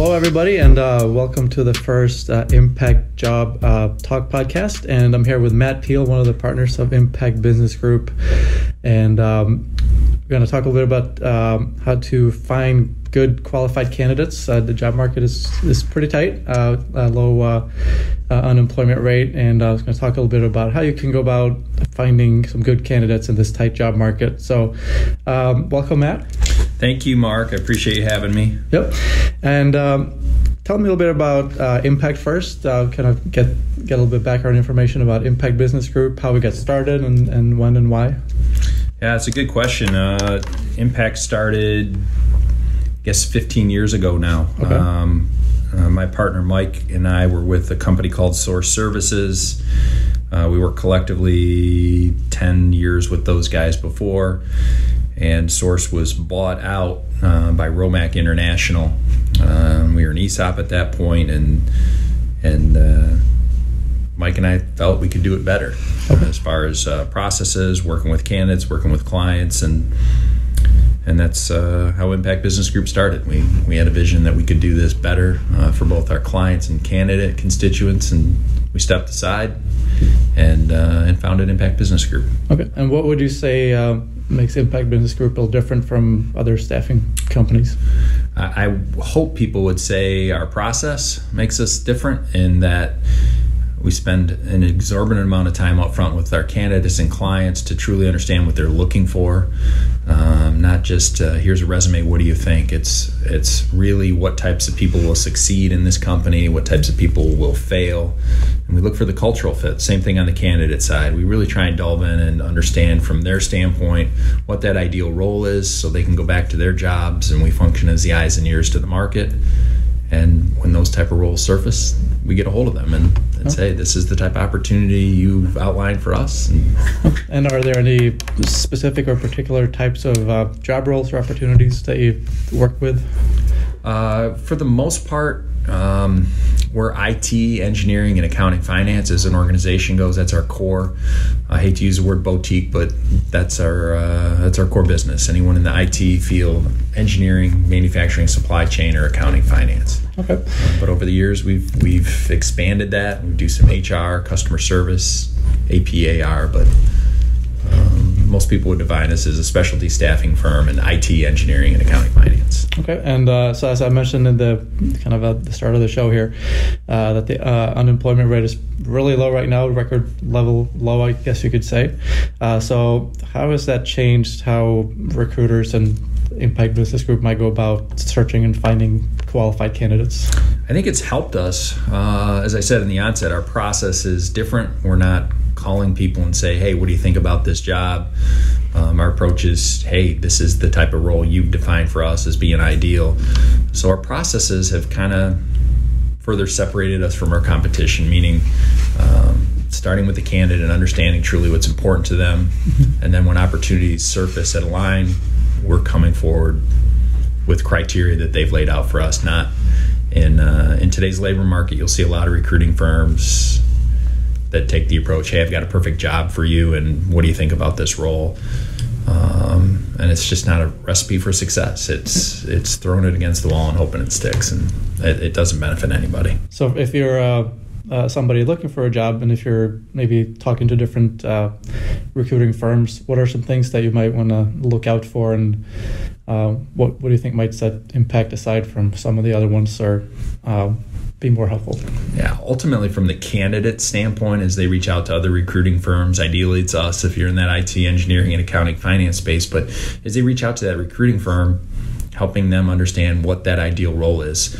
Hello, everybody, and welcome to the first Impact Job Talk podcast. And I'm here with Matt Peal, one of the partners of Impact Business Group. And we're going to talk a little bit about how to find good qualified candidates. The job market is pretty tight, low unemployment rate. And I was going to talk a little bit about how you can go about finding some good candidates in this tight job market. So welcome, Matt. Thank you, Mark. I appreciate you having me. Yep. And tell me a little bit about Impact first. Kind of get a little bit background information about Impact Business Group, how we got started, and when and why. Yeah, it's a good question. Impact started, I guess, 15 years ago now. Okay. My partner Mike and I were with a company called Source Services. We worked collectively 10 years with those guys before. And Source was bought out by Romac International. We were an ESOP at that point, and Mike and I felt we could do it better as far as processes, working with candidates, working with clients, and that's how Impact Business Group started. We had a vision that we could do this better for both our clients and candidate constituents, and we stepped aside and founded Impact Business Group. Okay, and what would you say makes Impact Business Group a little different from other staffing companies? I hope people would say our process makes us different in that we spend an exorbitant amount of time up front with our candidates and clients to truly understand what they're looking for. Not just here's a resume, what do you think? It's really what types of people will succeed in this company, what types of people will fail, and we look for the cultural fit. Same thing on the candidate side. We really try and delve in and understand from their standpoint what that ideal role is so they can go back to their jobs, and we function as the eyes and ears to the market. And when those type of roles surface, we get a hold of them and say, this is the type of opportunity you've outlined for us. And are there any specific or particular types of job roles or opportunities that you work with? For the most part, where IT, engineering, and accounting finance as an organization goes, that's our core. I hate to use the word boutique, but that's our core business. Anyone in the IT field, engineering, manufacturing, supply chain, or accounting finance. Okay. But over the years, we've expanded that. We do some HR, customer service, APAR, but most people would define us as a specialty staffing firm in IT, engineering, and accounting finance. Okay, and so as I mentioned in the kind of at the start of the show here, that the unemployment rate is really low right now, record level low, I guess you could say. So how has that changed how recruiters and Impact Business Group might go about searching and finding qualified candidates? I think it's helped us. As I said in the onset, our process is different. We're not calling people and say, hey, what do you think about this job? Our approach is, hey, this is the type of role you've defined for us as being ideal. So our processes have kind of further separated us from our competition, meaning starting with the candidate and understanding truly what's important to them. Mm-hmm. And then when opportunities surface that align, we're coming forward with criteria that they've laid out for us. Not in today's labor market, you'll see a lot of recruiting firms that take the approach, hey, I've got a perfect job for you, and what do you think about this role? And it's just not a recipe for success. It's throwing it against the wall and hoping it sticks, and it doesn't benefit anybody. So if you're somebody looking for a job, and if you're maybe talking to different recruiting firms, what are some things that you might want to look out for, and what do you think might set Impact aside from some of the other ones, or be more helpful? Yeah, ultimately from the candidate standpoint, as they reach out to other recruiting firms, ideally it's us if you're in that IT, engineering, and accounting finance space, but as they reach out to that recruiting firm, helping them understand what that ideal role is.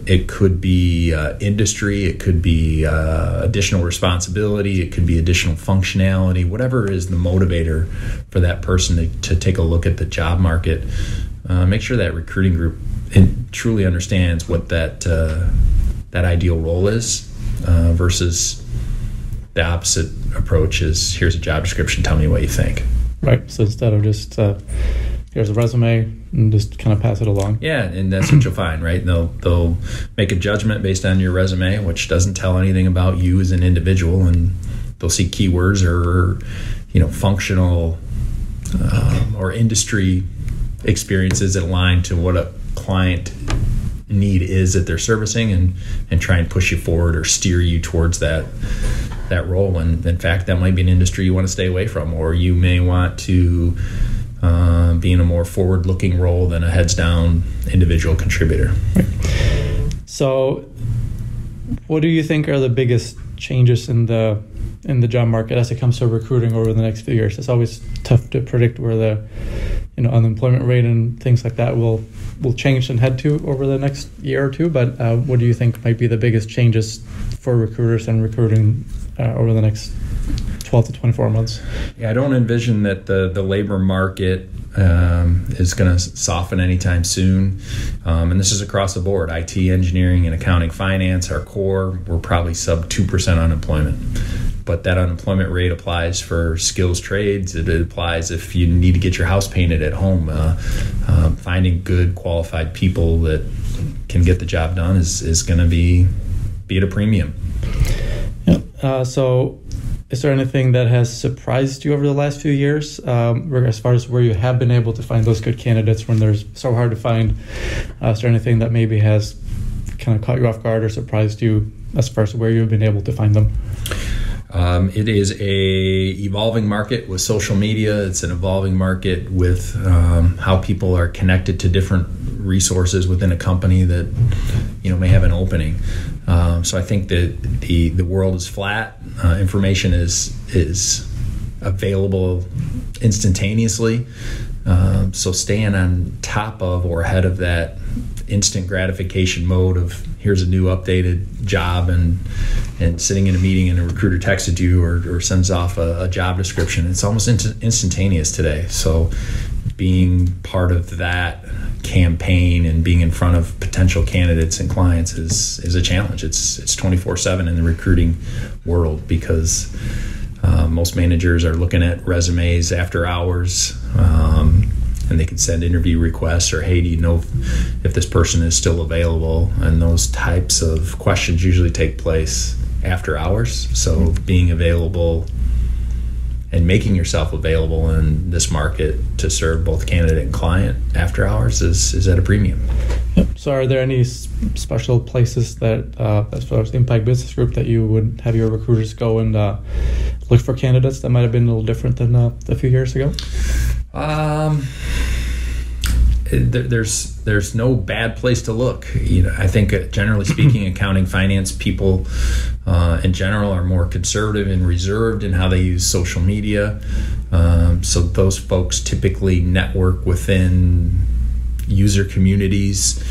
It could be industry, it could be additional responsibility, it could be additional functionality, whatever is the motivator for that person to take a look at the job market. Make sure that recruiting group truly understands what that ideal role is versus the opposite approach is, here's a job description, tell me what you think. Right, so instead of just here's a resume and just kind of pass it along. Yeah, and that's what you'll find, right? They'll make a judgment based on your resume, which doesn't tell anything about you as an individual, and they'll see keywords or functional or industry experiences that align to what a client need is that they're servicing, and try and push you forward or steer you towards that role. And in fact, that might be an industry you want to stay away from, or you may want to be in a more forward-looking role than a heads-down individual contributor. So what do you think are the biggest changes in the job market as it comes to recruiting over the next few years? It's always tough to predict where the unemployment rate and things like that will change and head to over the next year or two. But what do you think might be the biggest changes for recruiters and recruiting over the next 12 to 24 months? Yeah, I don't envision that the labor market is going to soften anytime soon. And this is across the board. IT, engineering, and accounting, finance, our core, we're probably sub 2% unemployment. But that unemployment rate applies for skills trades. It applies if you need to get your house painted at home. Finding good, qualified people that can get the job done is going to be at a premium. Yeah. So is there anything that has surprised you over the last few years as far as where you have been able to find those good candidates when they're so hard to find? Is there anything that maybe has kind of caught you off guard or surprised you as far as where you've been able to find them? It is a evolving market with social media. It's an evolving market with how people are connected to different resources within a company that may have an opening. So I think that the world is flat. Information is available instantaneously. So staying on top of or ahead of that instant gratification mode of here's a new updated job and sitting in a meeting and a recruiter texted you or sends off a job description. It's almost instantaneous today. So being part of that campaign and being in front of potential candidates and clients is a challenge. It's 24/7 in the recruiting world because most managers are looking at resumes after hours, and they can send interview requests or, hey, do you know if this person is still available? And those types of questions usually take place after hours. So being available and making yourself available in this market to serve both candidate and client after hours is at a premium. Yep. So are there any special places that, as far as the Impact Business Group, that you would have your recruiters go and look for candidates that might have been a little different than a few years ago? There's no bad place to look. I think generally speaking, accounting, finance people in general are more conservative and reserved in how they use social media. So those folks typically network within user communities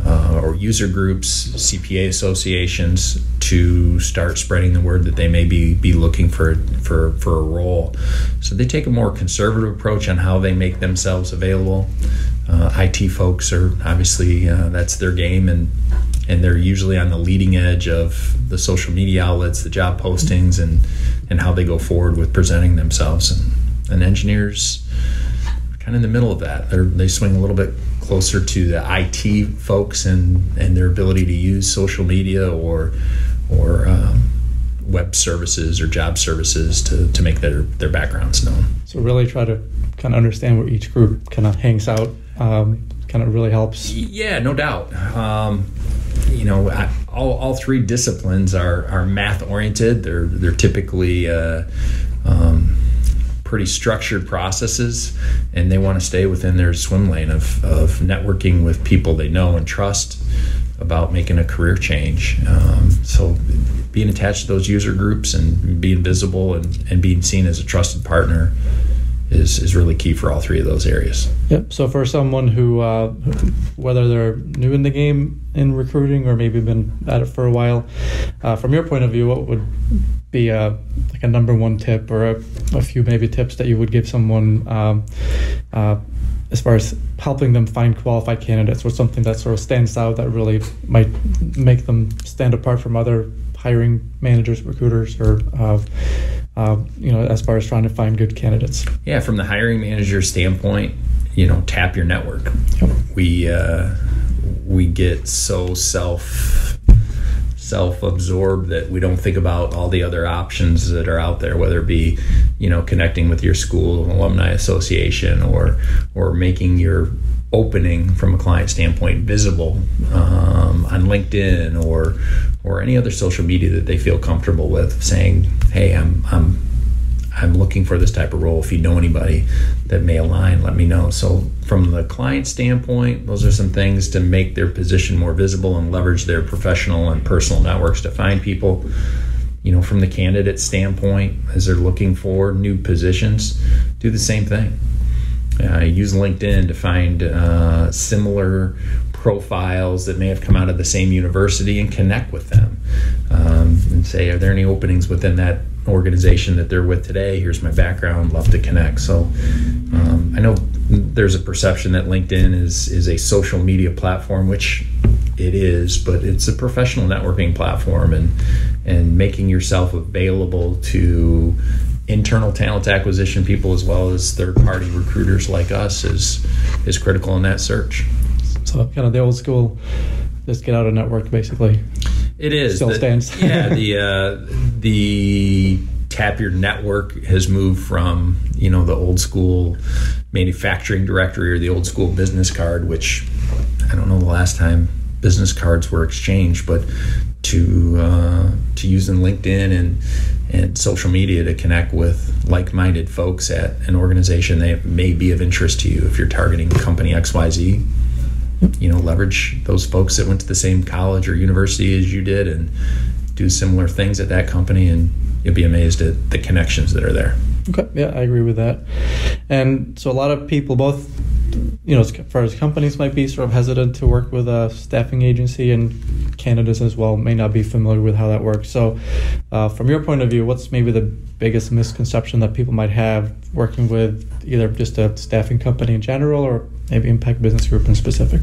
or user groups, CPA associations, to start spreading the word that they may be looking for a role. So they take a more conservative approach on how they make themselves available. IT folks are obviously that's their game, and they're usually on the leading edge of the social media outlets, the job postings, and how they go forward with presenting themselves. And engineers are kind of in the middle of that. They swing a little bit closer to the IT folks and their ability to use social media or web services or job services to make their backgrounds known. So really try to kind of understand where each group kind of hangs out. Kind of really helps. Yeah, no doubt. All three disciplines are math oriented. They're typically pretty structured processes, and they want to stay within their swim lane of networking with people they know and trust about making a career change. So being attached to those user groups and being visible and being seen as a trusted partner is really key for all three of those areas. Yep. So for someone who, whether they're new in the game in recruiting or maybe been at it for a while, from your point of view, what would be a number one tip or a few maybe tips that you would give someone as far as helping them find qualified candidates? What's something that sort of stands out that really might make them stand apart from other hiring managers, recruiters, or as far as trying to find good candidates? Yeah, from the hiring manager standpoint, tap your network. Yep. We get so self-absorbed that we don't think about all the other options that are out there, whether it be, connecting with your school alumni association or making your opening from a client standpoint visible on LinkedIn or any other social media that they feel comfortable with, saying, hey, I'm looking for this type of role. If you know anybody that may align, let me know. So from the client standpoint, those are some things to make their position more visible and leverage their professional and personal networks to find people. From the candidate standpoint, as they're looking for new positions, do the same thing. Use LinkedIn to find similar profiles that may have come out of the same university and connect with them, and say, are there any openings within that organization that they're with today? Here's my background, love to connect. So I know there's a perception that LinkedIn is a social media platform, which it is, but it's a professional networking platform, and making yourself available to internal talent acquisition people as well as third-party recruiters like us is critical in that search. So kind of the old school, just get out of network, basically. It is. Still stands. Yeah, the tap your network has moved from, the old school manufacturing directory or the old school business card, which I don't know the last time business cards were exchanged, but to using LinkedIn and social media to connect with like-minded folks at an organization that may be of interest to you. If you're targeting company XYZ, leverage those folks that went to the same college or university as you did and do similar things at that company, and you'll be amazed at the connections that are there. Okay, yeah, I agree with that. And so a lot of people, both, as far as companies might be sort of hesitant to work with a staffing agency, and candidates as well may not be familiar with how that works. So from your point of view, what's maybe the biggest misconception that people might have working with either just a staffing company in general or maybe Impact Business Group in specific?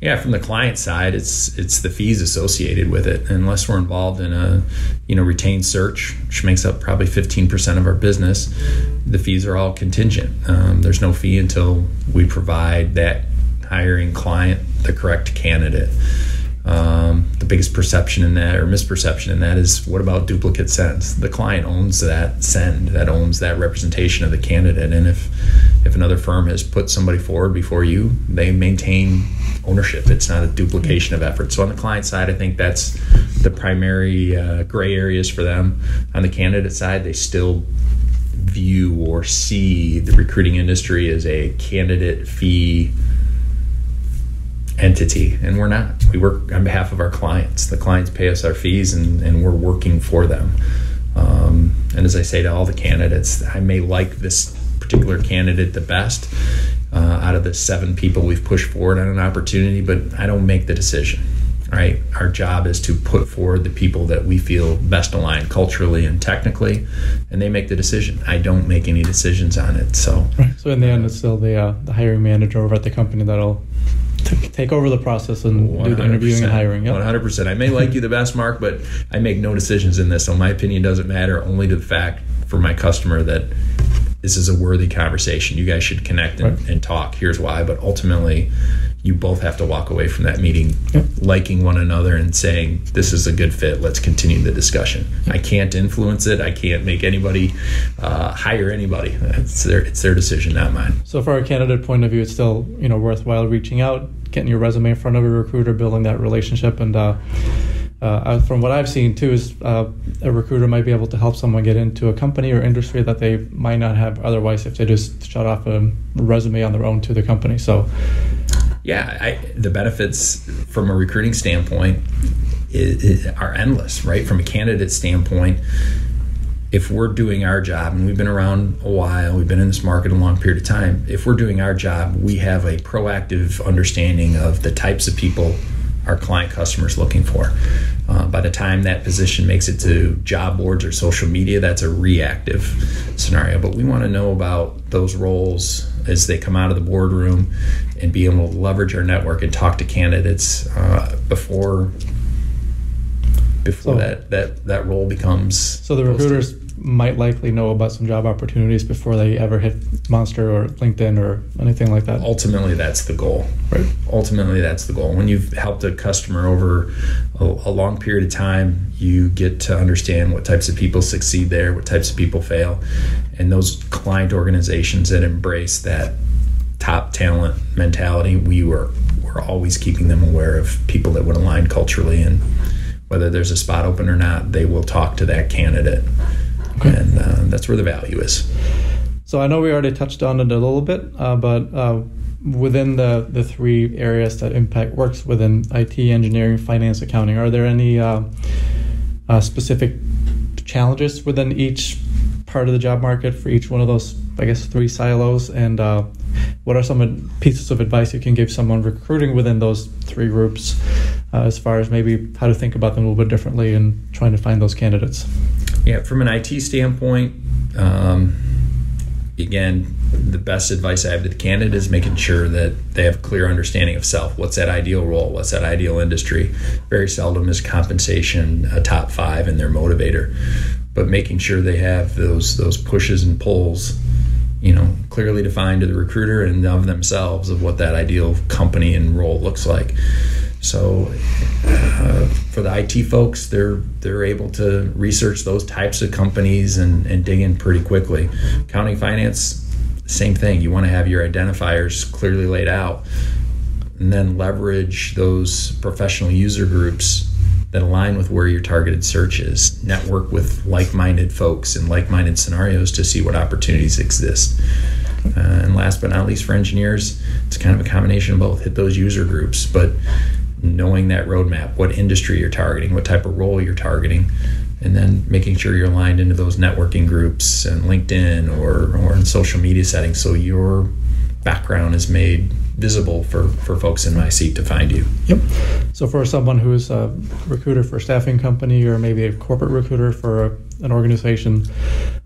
Yeah, from the client side, it's the fees associated with it. Unless we're involved in a retained search, which makes up probably 15% of our business, the fees are all contingent. There's no fee until we provide that hiring client the correct candidate. The biggest perception in that, or misperception in that, is what about duplicate sends? The client owns that send, that owns that representation of the candidate, and if another firm has put somebody forward before you, they maintain ownership. It's not a duplication of effort. So on the client side, I think that's the primary gray areas for them. On the candidate side, they still view or see the recruiting industry as a candidate fee entity, and we're not. We work on behalf of our clients. The clients pay us our fees, and we're working for them. And as I say to all the candidates, I may like this particular candidate the best out of the 7 people we've pushed forward on an opportunity, but I don't make the decision. Right? Our job is to put forward the people that we feel best aligned culturally and technically, and they make the decision. I don't make any decisions on it. So, right. So in the end, it's still the hiring manager over at the company that'll take over the process and do the interviewing and hiring. Yep. 100%. I may like you the best, Mark, but I make no decisions in this. So my opinion doesn't matter, only to the fact for my customer that this is a worthy conversation. You guys should connect and talk. Here's why. But ultimately, you both have to walk away from that meeting liking one another and saying, this is a good fit. Let's continue the discussion. I can't influence it. I can't make anybody hire anybody. It's their decision, not mine. So from a candidate point of view, it's still worthwhile reaching out, getting your resume in front of a recruiter, building that relationship. And from what I've seen too is a recruiter might be able to help someone get into a company or industry that they might not have otherwise if they just shut off a resume on their own to the company. So yeah, the benefits from a recruiting standpoint are endless, right? From a candidate standpoint, if we're doing our job, and we've been around a while, we've been in this market a long period of time, if we're doing our job, we have a proactive understanding of the types of people our client customers looking for. By the time that position makes it to job boards or social media, that's a reactive scenario. But we want to know about those roles as they come out of the boardroom and be able to leverage our network and talk to candidates before before that role becomes. So the recruiters might likely know about some job opportunities before they ever hit Monster or LinkedIn or anything like that. Ultimately, that's the goal. Right. Ultimately, that's the goal. When you've helped a customer over a long period of time, you get to understand what types of people succeed there, what types of people fail, and those client organizations that embrace that top talent mentality, we're always keeping them aware of people that would align culturally, and whether there's a spot open or not, they will talk to that candidate. Okay. And that's where the value is. So I know we already touched on it a little bit, but within the three areas that Impact works within, IT, engineering, finance, accounting, are there any specific challenges within each part of the job market for each one of those, I guess, three silos? And what are some pieces of advice you can give someone recruiting within those three groups as far as maybe how to think about them a little bit differently and trying to find those candidates? Yeah, from an IT standpoint, again, the best advice I have to the candidate is making sure that they have a clear understanding of self. What's that ideal role? What's that ideal industry? Very seldom is compensation a top five in their motivator, but making sure they have those pushes and pulls, clearly defined to the recruiter and of themselves of what that ideal company and role looks like. So for the IT folks, they're able to research those types of companies and dig in pretty quickly. Accounting, finance, same thing. You want to have your identifiers clearly laid out and then leverage those professional user groups that align with where your targeted search is. Network with like-minded folks in like-minded scenarios to see what opportunities exist. And last but not least, for engineers, it's kind of a combination of both. Hit those user groups, but knowing that roadmap, what industry you're targeting, what type of role you're targeting, and then making sure you're aligned into those networking groups and LinkedIn or in social media settings so your background is made visible for folks in my seat to find you. Yep. So for someone who's a recruiter for a staffing company or maybe a corporate recruiter for an organization,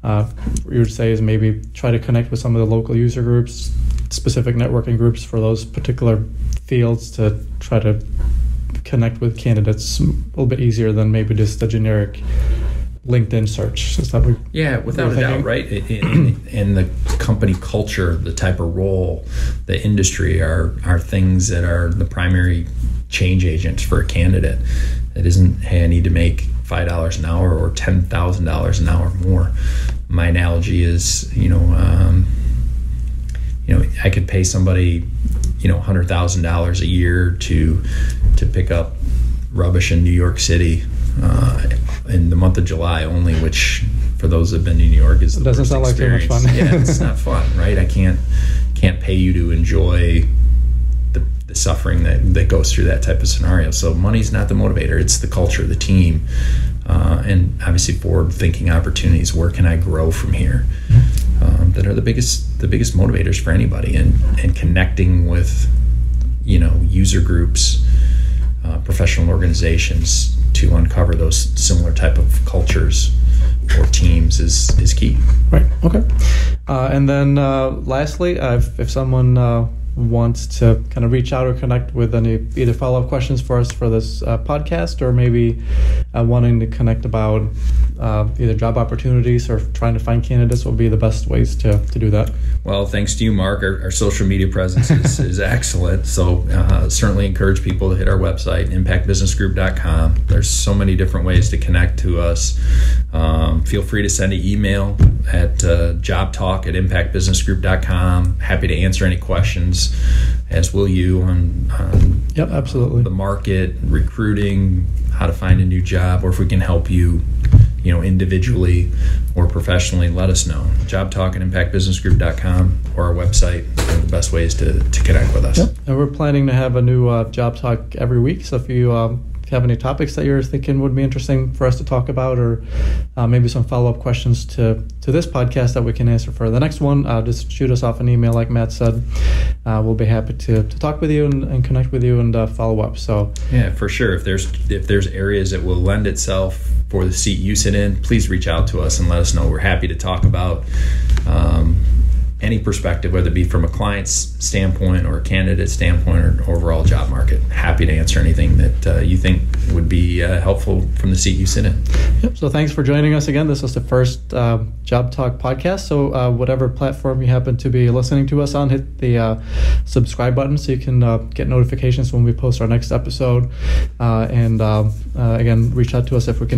you would say is maybe try to connect with some of the local user groups, specific networking groups for those particular fields to try to connect with candidates a little bit easier than maybe just the generic LinkedIn search. Is that what without a doubt, right? In the company culture, the type of role, the industry are things that are the primary change agents for a candidate. It isn't, hey, I need to make $5 an hour or $10,000 an hour more. My analogy is, I could pay somebody, $100,000 a year to pick up rubbish in New York City in the month of July only, which for those that have been to New York is the doesn't sound like too much fun. Yeah, it's not fun, right? I can't pay you to enjoy the suffering that goes through that type of scenario. So money's not the motivator; it's the culture, the team, and obviously forward-thinking opportunities. Where can I grow from here? That are the biggest motivators for anybody, and connecting with user groups, professional organizations to uncover those similar type of cultures or teams is key. Right. Okay. And then lastly, if someone wants to kind of reach out or connect with any either follow-up questions for us for this podcast, or maybe wanting to connect about either job opportunities or trying to find candidates, what would be the best ways to do that? Well, thanks to you, Mark. Our social media presence is excellent. So certainly encourage people to hit our website, impactbusinessgroup.com. There's so many different ways to connect to us. Feel free to send an email at jobtalk@impactbusinessgroup.com. Happy to answer any questions, as will you, on yep, absolutely, the market, recruiting, how to find a new job, or if we can help you, individually or professionally, let us know. jobtalk@impactbusinessgroup.com or our website are the best ways to connect with us. Yep. And we're planning to have a new Job Talk every week, so if you have any topics that you're thinking would be interesting for us to talk about, or maybe some follow-up questions to this podcast that we can answer for the next one, just shoot us off an email like Matt said. We'll be happy to talk with you and connect with you and follow up. So yeah, for sure. If there's areas that will lend itself for the seat you sit in, please reach out to us and let us know. We're happy to talk about any perspective, whether it be from a client's standpoint or a candidate standpoint or overall job market. Happy to answer anything that you think would be helpful from the seat you sit in. Yep. So thanks for joining us again. This was the first Job Talk podcast. So whatever platform you happen to be listening to us on, hit the subscribe button so you can get notifications when we post our next episode. And again, reach out to us if we can